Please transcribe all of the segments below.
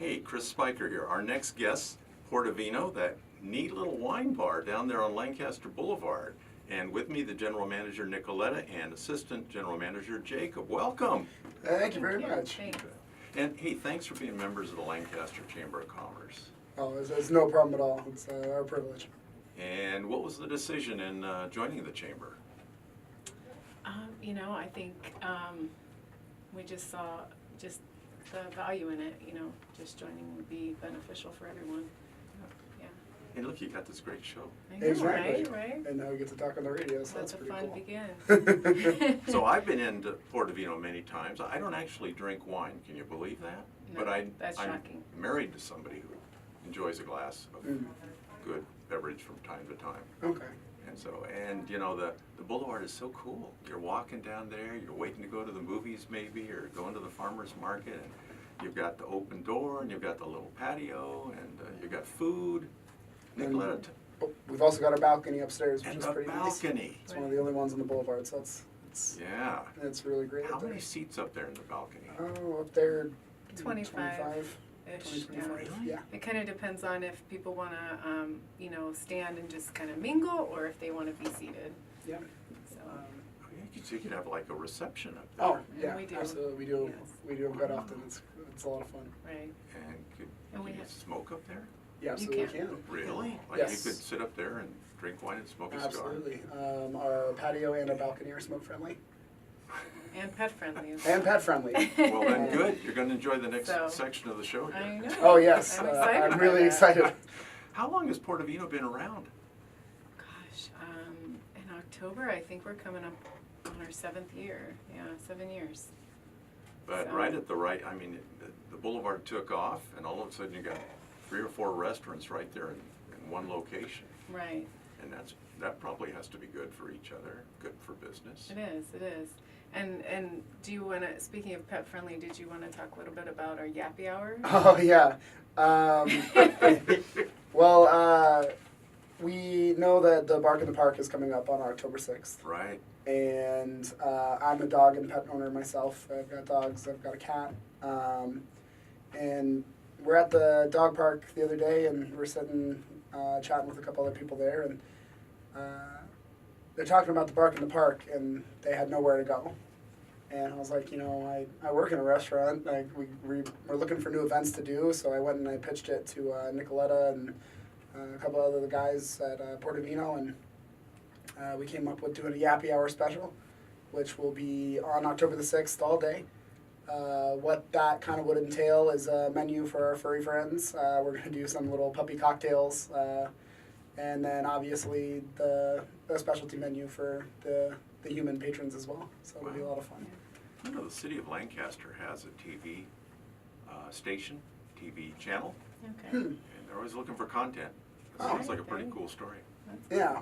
Hey, Chris Spiker here. Our next guest, Portovino, that neat little wine bar down there on Lancaster Boulevard. And with me, the General Manager, Nicoletta, and Assistant General Manager, Jacob. Welcome. Thank you very much. Thanks. And hey, thanks for being members of the Lancaster Chamber of Commerce. Oh, it's no problem at all. It's our privilege. And what was the decision in joining the chamber? I think we just saw just the value in it, just joining would be beneficial for everyone. Yeah. Hey, look, you got this great show. I know, Exactly. right? And now we get to talk on the radio, so Let that's the pretty fun cool. begin. So I've been into Portovino many times. I don't actually drink wine. Can you believe that? No, But that's I'm shocking. married to somebody who enjoys a glass of Mm. good beverage from time to time. Okay. And so, the boulevard is so cool. You're walking down there, you're waiting to go to the movies maybe, or going to the farmer's market, and you've got the open door, and you've got the little patio, and you've got food. And- Nicoletta, Oh, we've also got our balcony upstairs, which and is a pretty nice. balcony. It's one of the only ones on the boulevard, so it's Yeah. really great How up there. many seats up there in the balcony? Oh, up there, 25. 20, 25. Really? Yeah. It kind of depends on if people want to, stand and just kind of mingle, or if they want to be seated. Yeah. So, Oh, yeah, you could have like a reception up there. Oh, yeah. we do. Absolutely, we do. Yes. We do them quite often. It's a lot of fun. right. And And we you have- smoke up there? Yeah, absolutely can. can. Really? Like Yes. you could sit up there and drink wine and smoke a cigar? Absolutely. Our patio and our balcony are smoke friendly And pet friendly. as and well. pet friendly. Well, then good. You're going to enjoy the next So- section of the show here. I know. Oh yes, I'm excited I'm by really that. excited. How long has Portovino been around? Gosh, in October, I think we're coming up on our 7th year. Yeah, 7 years. But So- right at the boulevard took off, and all of a sudden you got 3 or 4 restaurants right there in one location. Right. And that probably has to be good for each other, good for business. It is. And do you want to, speaking of pet friendly, did you want to talk a little bit about our Yappy Hour? Oh yeah. Well, we know that the Bark in the Park is coming up on October 6th, Right. and I'm a dog and pet owner myself. I've got dogs. I've got a cat, and we're at the dog park the other day, and we're sitting chatting with a couple other people there, and they're talking about the Bark in the Park, and they had nowhere to go. And I was like, I work in a restaurant. Like we're looking for new events to do, so I went and I pitched it to Nicoletta and a couple other guys at Portovino, and we came up with doing a Yappy Hour special, which will be on October the 6th all day. What that kind of would entail is a menu for our furry friends. We're going to do some little puppy cocktails, and then obviously the specialty menu for the human patrons as well. So it'll be a lot of fun. You know, the city of Lancaster has a TV station, TV channel, Okay. and they're always looking for content. It Oh. sounds like a pretty Okay. cool story. Yeah,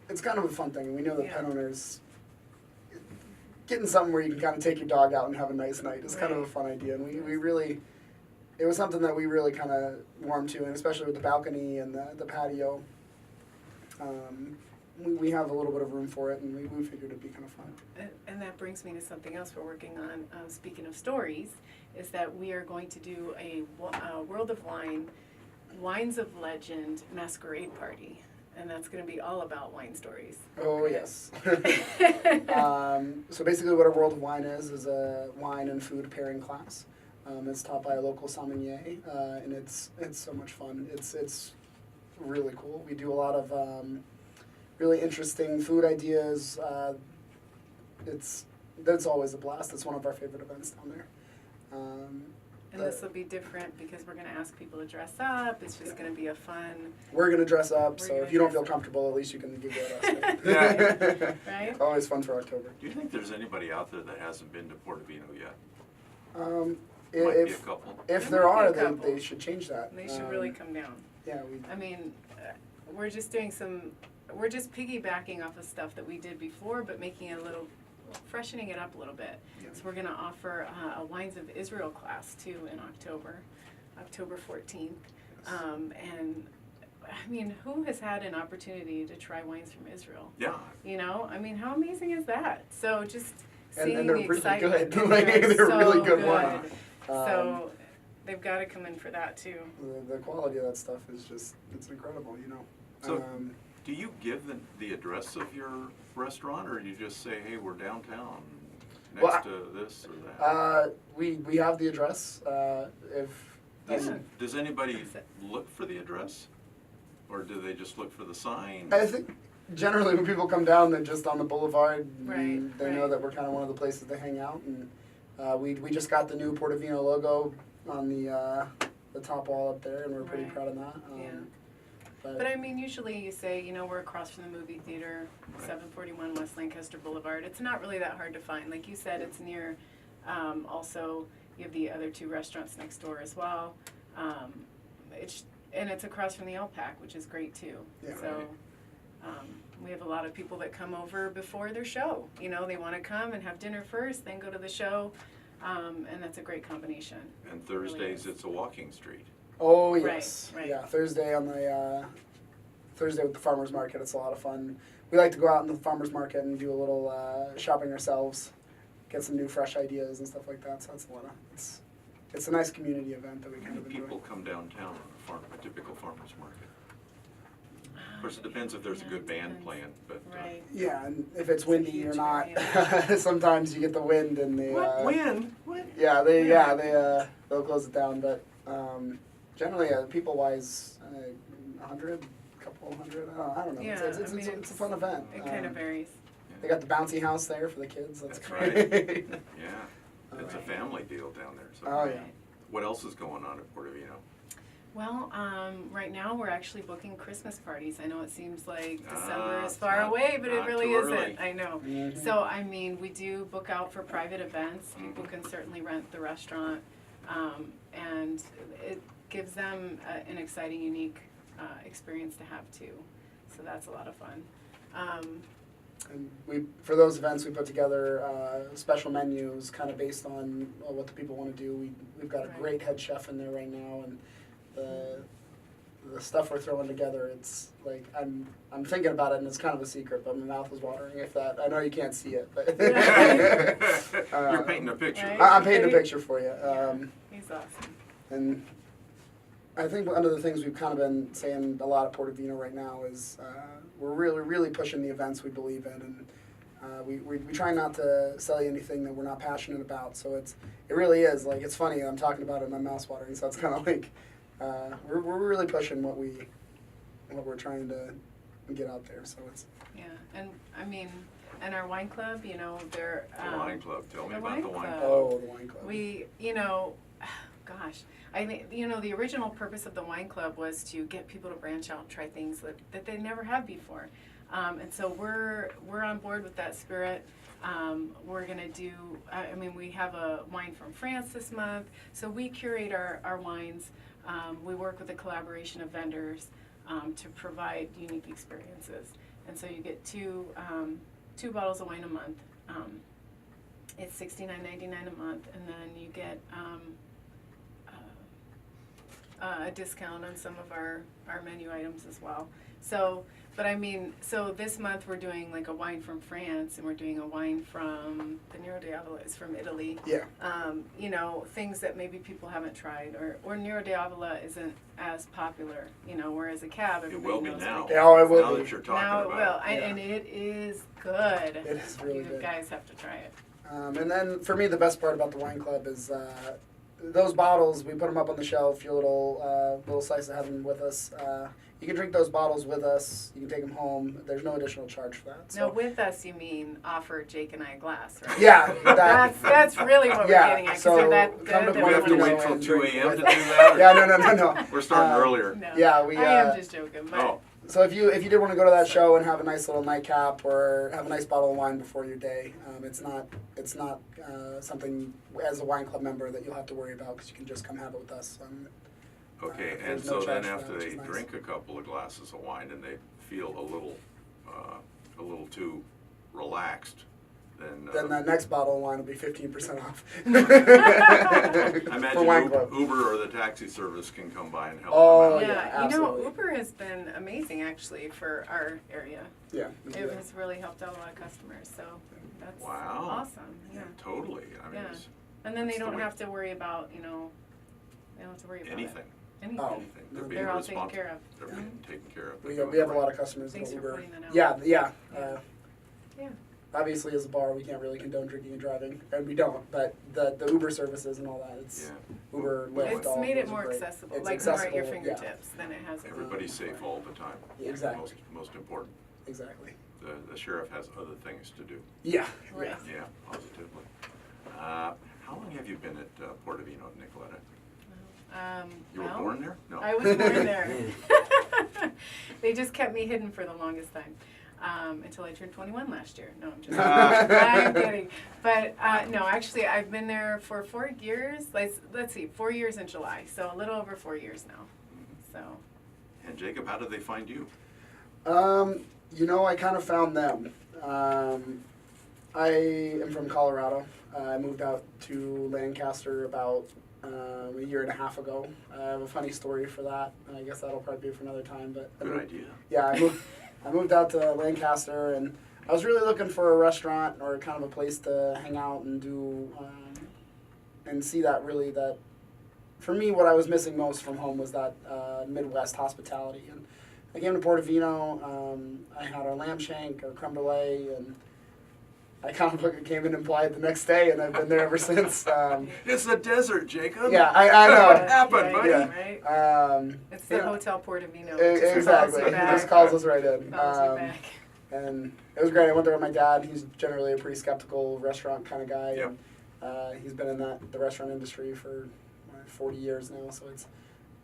it's kind of a fun thing. We know that Yeah. pet owners getting something where you can kind of take your dog out and have a nice night is kind of a Right. fun idea, and we really, it was something that we really kind of warmed to, and especially with the balcony and the patio. We have a little bit of room for it, and we figured it'd be kind of fun. And that brings me to something else we're working on. Speaking of stories, is that we are going to do a World of Wine, Wines of Legend masquerade party. And that's going to be all about wine stories. Oh yes. So basically, what our World of Wine is a wine and food pairing class. It's taught by a local sommelier, and it's so much fun. It's really cool. We do a lot of really interesting food ideas. That's always a blast. It's one of our favorite events down there. And this will be different because we're going to ask people to dress up. It's just going to be a fun, We're gonna dress up, We're so gonna if you don't dress feel up. comfortable, at least you can give it us. Yeah. right? Always fun for October. Do you think there's anybody out there that hasn't been to Portovino yet? Um, Might be a if couple. if There there might are, be a couple. they should change that. And they should really come down. Yeah, I mean, we're just doing we're just piggybacking off of stuff that we did before, but making it freshening it up a little bit. Yeah. So we're going to offer a Wines of Israel class too in October 14th. And I mean, who has had an opportunity to try wines from Israel? Yeah. I mean, how amazing is that? So just seeing and they're the really excitement. good. And Like, they're so really good good. wine. So they've got to come in for that too. The quality of that stuff is just, it's incredible, you know. So- Do you give the address of your restaurant, or you just say, hey, we're downtown, Well, next to this or that? we have the address, if, Does, Yeah. does anybody Is it- look for the address? Or do they just look for the sign? I think generally when people come down, they're just on the boulevard. Right, And they know right. that we're kind of one of the places to hang out. And we just got the new Portofino logo on the top wall up there, and we're pretty Right. proud of that. Yeah. But, But I mean, usually you say, you know, we're across from the movie theater, Right. 741 West Lancaster Boulevard. It's not really that hard to find. Like you said, it's near, also, you have the other two restaurants next door as well. And it's across from the LPAC, which is great too. Yeah. So, we have a lot of people that come over before their show. You know, they want to come and have dinner first, then go to the show. And that's a great combination. And really Thursdays, is. it's a walking street. oh yes, right. yeah. Thursday on the Thursday with the farmers market, it's a lot of fun. We like to go out into the farmers market and do a little shopping ourselves, get some new fresh ideas and stuff like that. So that's a lot of it's a nice community event that we How kind many of enjoy. people come downtown on a typical farmer's market? Of course, it depends if there's a Yeah, good it band depends. playing, but. Right. Yeah, and if it's It's a windy or huge not, area. sometimes you get the wind and the What, wind? What? yeah Yeah. they'll close it down. But generally, people wise, 100, couple hundred. I don't know. Yeah, it's I mean, it's a fun event. It kind of varies. They got the bouncy house there for the kids. That's That's great. right. Yeah, it's a Right. family deal down there, so. Oh, yeah. What else is going on at Portofino? Well, right now we're actually booking Christmas parties. I know it seems like December Ah, is far not- away, but it not really too isn't. early. I know. Mhm. So, I mean, we do book out for private events. People can certainly rent the restaurant, and it gives them an exciting, unique experience to have too. So that's a lot of fun. And for those events, we put together special menus, kind of based on what the people want to do. We've got a Right. great head chef in there right now, and the stuff we're throwing together, it's like I'm thinking about it, and it's kind of a secret, but my mouth is watering. If that, I know you can't see it, but You're painting a picture. Right. I'm painting a picture for you. He's awesome. And I think one of the things we've kind of been saying a lot at Portofino right now is we're really pushing the events we believe in, and we try not to sell you anything that we're not passionate about. So it really is like, it's funny, I'm talking about it and my mouth's watering. So it's kind of like we're really pushing what we're trying to get out there. So it's Yeah, and I mean, and our wine club, you know, they're The wine club, tell me the about wine the wine club. club. the wine club. We, you know, gosh, I think, you know, the original purpose of the wine club was to get people to branch out and try things that they never have before. And so we're on board with that spirit. We're gonna do, I mean, we have a wine from France this month, so we curate our wines. We work with a collaboration of vendors to provide unique experiences. And so you get two bottles of wine a month. It's $69.99 a month, and then you get a discount on some of our menu items as well. So, but I mean, so this month we're doing like a wine from France, and we're doing a wine from the Nero d'Avola is from Italy. Yeah. You know, things that maybe people haven't tried, or Nero d'Avola isn't as popular. You know, whereas a cab, It everybody will be knows now. what Yeah, oh, it will Now be. that you're talking now it about will, it. and it is good. It is really You good. guys have to try it. And then for me, the best part about the wine club is those bottles. We put them up on the shelf. Your little slice of heaven with us. You can drink those bottles with us. You can take them home. There's no additional charge for that. No, So with us you mean offer Jake and I a glass, right? yeah, That's really what we're getting at. 'Cause so they're that come to good Do that we have to wanna wait know till it. 2 a.m. to do with that? yeah, no. We're starting earlier. No. Yeah, we. I am just joking, but Oh, So if you did want to go to that show and have a nice little nightcap or have a nice bottle of wine before your day, it's not something as a wine club member that you'll have to worry about because you can just come have it with us. okay, and there's no so then charge for after that, which they is nice. drink a couple of glasses of wine and they feel a little too relaxed, then the next bottle of wine will be 15% off. I For imagine Wine Club. Uber or the taxi service can come by and help Oh, them out. yeah, You know, absolutely. Uber has been amazing actually for our area. Yeah. It has really helped out a lot of customers, so that's Wow. awesome, yeah. Totally. I mean, Yeah. it's And then they That's the don't way- have to worry about, they don't have to worry about anything. it. Anything. Oh. Anything. They're They're being all taken responsible. care of. They're being taken care of. We They're have doing a it lot right. of customers Thanks that for Uber. pointing that out. Yeah. Yeah. Yeah. Obviously, as a bar, we can't really condone drinking and driving, and we don't. But the Uber services and all that, it's Yeah. Uber, Lyft. It's all made those it are more great. accessible, It's like more at your accessible, yeah. fingertips than it has been. Everybody's safe all the time. Yeah, exactly. Most important. Exactly. The sheriff has other things to do. Yeah. Right. Yeah. Yeah, positively. How long have you been at Portofino, Nicoletta? You were Well, born there? No. I was born there. They just kept me hidden for the longest time. Until I turned 21 last year. No, I'm just I'm kidding. But no, actually, I've been there for 4 years. Let's see, 4 years in July. So a little over 4 years now. So And Jacob, how did they find you? I kind of found them. I am from Colorado. I moved out to Lancaster about a year and a half ago. I have a funny story for that. I guess that'll probably be for another time. But Good idea. Yeah, I moved out to Lancaster, and I was really looking for a restaurant or kind of a place to hang out and do, and see that really that, for me, what I was missing most from home was that Midwest hospitality. And I came to Portofino, I had our lamb shank, our creme brulee, and I kind of came in and applied the next day, and I've been there ever since. It's the desert, Jacob. Yeah, I know. What happened, buddy? Right. Yeah. It's the Hotel Portofino. Exactly. He just calls us right in. Calls you back. And it was great. I went there with my dad. He's generally a pretty skeptical restaurant kind of guy. Yep. And, he's been in the restaurant industry for 40 years now. So it's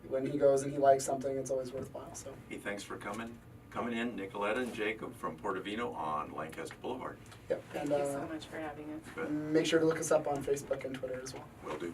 when he goes and he likes something, it's always worthwhile. So Hey, thanks for coming in, Nicoletta and Jacob from Portofino on Lancaster Boulevard. yep. Thank And you so much for having us. But make sure to look us up on Facebook and Twitter as well. will do.